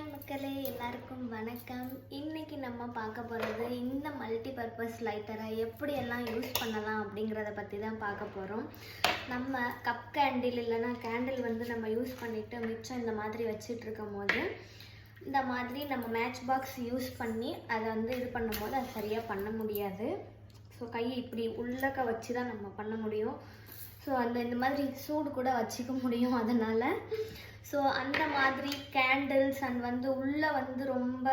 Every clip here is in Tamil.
ஹாய் மக்களே, எல்லாருக்கும் வணக்கம். இன்னைக்கு நம்ம பார்க்க போகிறது இந்த மல்டி பர்பஸ் லைட்டரை எப்படியெல்லாம் யூஸ் பண்ணலாம் அப்படிங்கிறத பற்றி தான் பார்க்க போகிறோம். நம்ம கப் கேண்டில் இல்லைன்னா கேண்டில் நம்ம யூஸ் பண்ணிவிட்டு மிச்சம் இந்த மாதிரி வச்சிட்டு இருக்கும் போது இந்த மாதிரி நம்ம மேட்ச் பாக்ஸ் யூஸ் பண்ணி அதை இது பண்ணும்போது அது சரியாக பண்ண முடியாது. ஸோ கையை இப்படி உள்ளக்க வச்சு தான் நம்ம பண்ண முடியும். ஸோ இந்த மாதிரி சூடு கூட வச்சுக்க முடியும். அதனால் ஸோ அந்த மாதிரி கேண்டில்ஸ் அண்ட் உள்ளே ரொம்ப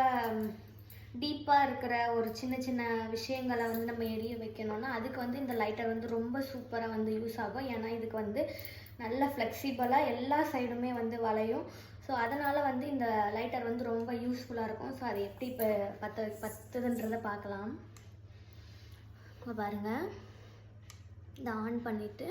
டீப்பாக இருக்கிற ஒரு சின்ன சின்ன விஷயங்களை நம்ம எரிய வைக்கணும்னா அதுக்கு இந்த லைட்டர் ரொம்ப சூப்பராக யூஸ் ஆகும். ஏன்னா இதுக்கு நல்ல ஃப்ளெக்சிபிளாக எல்லா சைடுமே வளையும். ஸோ அதனால் இந்த லைட்டர் ரொம்ப யூஸ்ஃபுல்லாக இருக்கும். ஸோ அது எப்படி இப்போ பத்துதுன்றதை பார்க்கலாம். இப்போ பாருங்கள், இதை ஆன் பண்ணிவிட்டு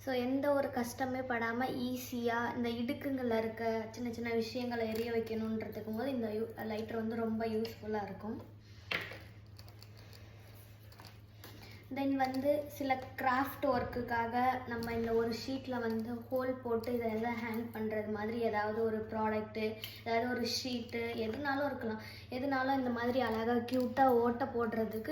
ஸோ எந்த ஒரு கஷ்டமே படாமல் ஈஸியாக இந்த இடுக்குங்களில் இருக்க சின்ன சின்ன விஷயங்களை எரிய வைக்கணுன்றதுக்கும் போது இந்த லைட்டர் ரொம்ப யூஸ்ஃபுல்லாக இருக்கும். தென் சில கிராஃப்ட் ஒர்க்குக்காக நம்ம இந்த ஒரு ஷீட்டில் ஹோல் போட்டு இதை ஹேங் பண்ணுறது மாதிரி ஏதாவது ஒரு ப்ராடக்ட்டு, ஏதாவது ஒரு ஷீட்டு எதுனாலும் இருக்கலாம். எதுனாலும் இந்த மாதிரி அழகாக க்யூட்டாக ஓட்டை போடுறதுக்கு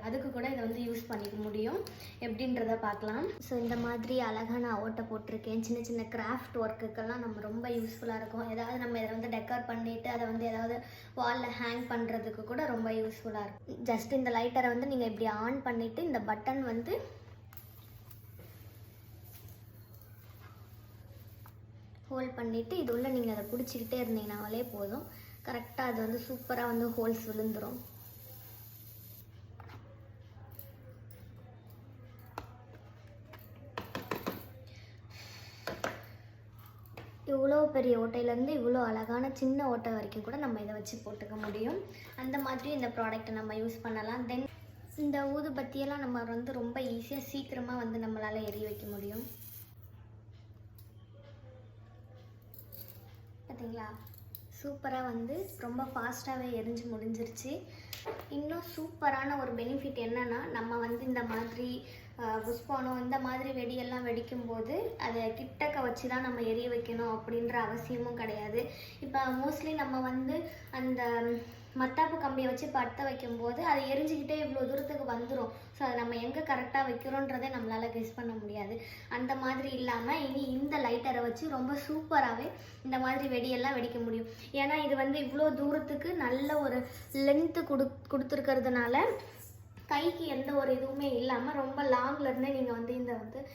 அதுக்கு கூட இதை யூஸ் பண்ணிக்க முடியும். எப்படின்றத பார்க்கலாம். ஸோ இந்த மாதிரி அழகாக நான் ஓட்டை போட்டிருக்கேன். சின்ன சின்ன கிராஃப்ட் ஒர்க்குக்கெல்லாம் நம்ம ரொம்ப யூஸ்ஃபுல்லாக இருக்கும். ஏதாவது நம்ம இதை டெக்கர் பண்ணிவிட்டு அதை ஏதாவது வாலில் ஹேங் பண்ணுறதுக்கு கூட ரொம்ப யூஸ்ஃபுல்லாக இருக்கும். ஜஸ்ட் இந்த லைட்டரை நீங்கள் இப்படி ஆன் பண்ணிவிட்டு இந்த பட்டன் ஹோல்ட் பண்ணிவிட்டு இது உள்ள நீங்கள் அதை பிடிச்சிக்கிட்டே இருந்தீங்கனாலே போதும். கரெக்டாக அது சூப்பராக ஹோல்ஸ் விழுந்துடும். இவ்வளோ பெரிய ஓட்டையிலேருந்து இவ்வளோ அழகான சின்ன ஓட்டை வரைக்கும் கூட நம்ம இதை வச்சு போட்டுக்க முடியும். அந்த மாதிரி இந்த ப்ராடக்ட்டை நம்ம யூஸ் பண்ணலாம். தென் இந்த ஊதுபத்தியெல்லாம் நம்ம ரொம்ப ஈஸியாக சீக்கிரமாக நம்மளால் எரிய வைக்க முடியும். பார்த்தீங்களா, சூப்பராக ரொம்ப ஃபாஸ்ட்டாகவே எரிஞ்சு முடிஞ்சிருச்சு. இன்னும் சூப்பரான ஒரு பெனிஃபிட் என்னென்னா, நம்ம இந்த மாதிரி புஷ்பானம் இந்த மாதிரி வெடியெல்லாம் வெடிக்கும்போது அதை கிட்டக்க வச்சு தான் நம்ம எரிய வைக்கணும் அப்படின்ற அவசியமும் கிடையாது. இப்போ மோஸ்ட்லி நம்ம அந்த மத்தாப்பு கம்பியை வச்சு பற்ற வைக்கும்போது அது எரிஞ்சிக்கிட்டே இவ்வளோ தூரத்துக்கு வந்துடும். ஸோ அதை நம்ம எங்கே கரெக்டாக வைக்கிறோன்றதே நம்மளால் கெஸ் பண்ண முடியாது. அந்த மாதிரி இல்லாமல் இனி இந்த லைட்டரை வச்சு ரொம்ப சூப்பராகவே இந்த மாதிரி வெடியெல்லாம் வெடிக்க முடியும். ஏன்னா இது இவ்வளோ தூரத்துக்கு நல்ல ஒரு லென்த்து கொடுத்துருக்கிறதுனால கைக்கு எந்த ஒரு இதுவுமே இல்லாமல் ரொம்ப லாங்லேருந்தே நீங்கள் இந்த